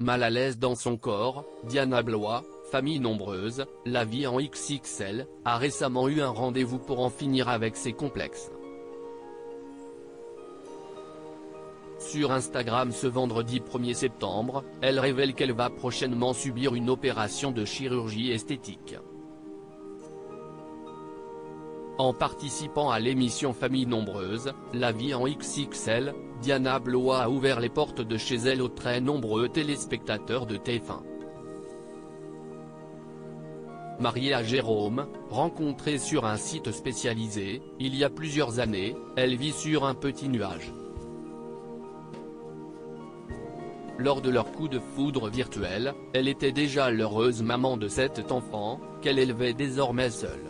Mal à l'aise dans son corps, Diana Blois, famille nombreuse, la vie en XXL, a récemment eu un rendez-vous pour en finir avec ses complexes. Sur Instagram ce vendredi 1er septembre, elle révèle qu'elle va prochainement subir une opération de chirurgie esthétique. En participant à l'émission Famille nombreuse, la vie en XXL, Diana Blois a ouvert les portes de chez elle aux très nombreux téléspectateurs de TF1. Mariée à Jérôme, rencontrée sur un site spécialisé, il y a plusieurs années, elle vit sur un petit nuage. Lors de leur coup de foudre virtuel, elle était déjà l'heureuse maman de 7 enfants, qu'elle élevait désormais seule.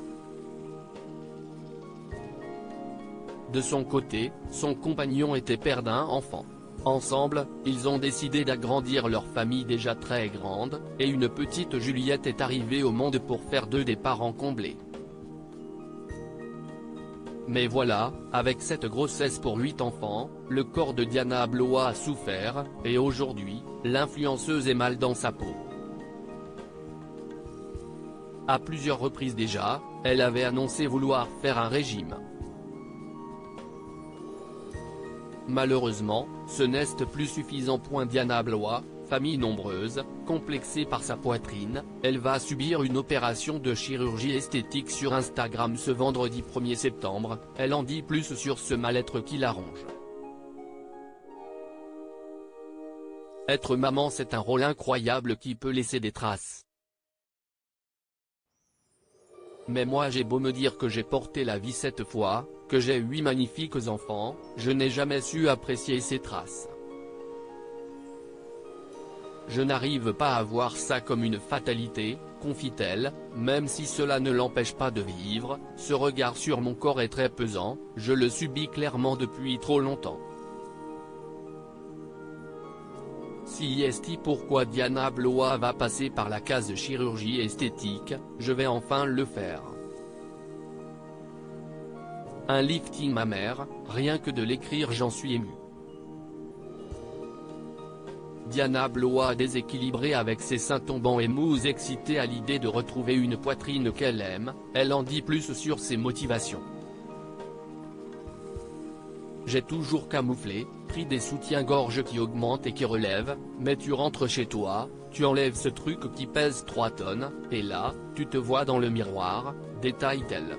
De son côté, son compagnon était père d'un enfant. Ensemble, ils ont décidé d'agrandir leur famille déjà très grande, et une petite Juliette est arrivée au monde pour faire d'eux des parents comblés. Mais voilà, avec cette grossesse pour 8 enfants, le corps de Diana Blois a souffert, et aujourd'hui, l'influenceuse est mal dans sa peau. À plusieurs reprises déjà, elle avait annoncé vouloir faire un régime. Malheureusement, ce n'est plus suffisant. Diana Blois, famille nombreuse, complexée par sa poitrine, elle va subir une opération de chirurgie esthétique sur Instagram ce vendredi 1er septembre, elle en dit plus sur ce mal-être qui l'arrange. Être maman, c'est un rôle incroyable qui peut laisser des traces. Mais moi j'ai beau me dire que j'ai porté la vie 7 fois, que j'ai 8 magnifiques enfants, je n'ai jamais su apprécier ces traces. Je n'arrive pas à voir ça comme une fatalité, confie-t-elle, même si cela ne l'empêche pas de vivre, ce regard sur mon corps est très pesant, je le subis clairement depuis trop longtemps. Si est pourquoi Diana Blois va passer par la case chirurgie esthétique, je vais enfin le faire. Un lifting mammaire, rien que de l'écrire j'en suis ému. Diana Blois déséquilibrée avec ses seins tombants et mous, excitée à l'idée de retrouver une poitrine qu'elle aime, elle en dit plus sur ses motivations. J'ai toujours camouflé, pris des soutiens-gorge qui augmentent et qui relèvent, mais tu rentres chez toi, tu enlèves ce truc qui pèse 3 tonnes, et là, tu te vois dans le miroir, détaille-t-elle.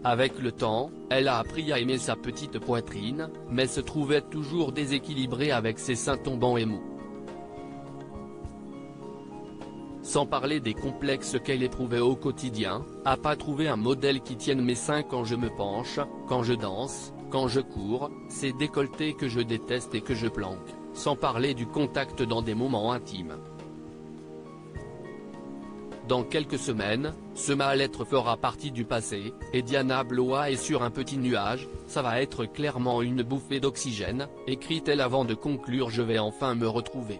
Avec le temps, elle a appris à aimer sa petite poitrine, mais se trouvait toujours déséquilibrée avec ses seins tombants et mous. Sans parler des complexes qu'elle éprouvait au quotidien, à pas trouver un modèle qui tienne mes seins quand je me penche, quand je danse, quand je cours, ces décolletés que je déteste et que je planque, sans parler du contact dans des moments intimes. Dans quelques semaines, ce mal-être fera partie du passé, et Diana Blois est sur un petit nuage, ça va être clairement une bouffée d'oxygène, écrit-elle avant de conclure: je vais enfin me retrouver.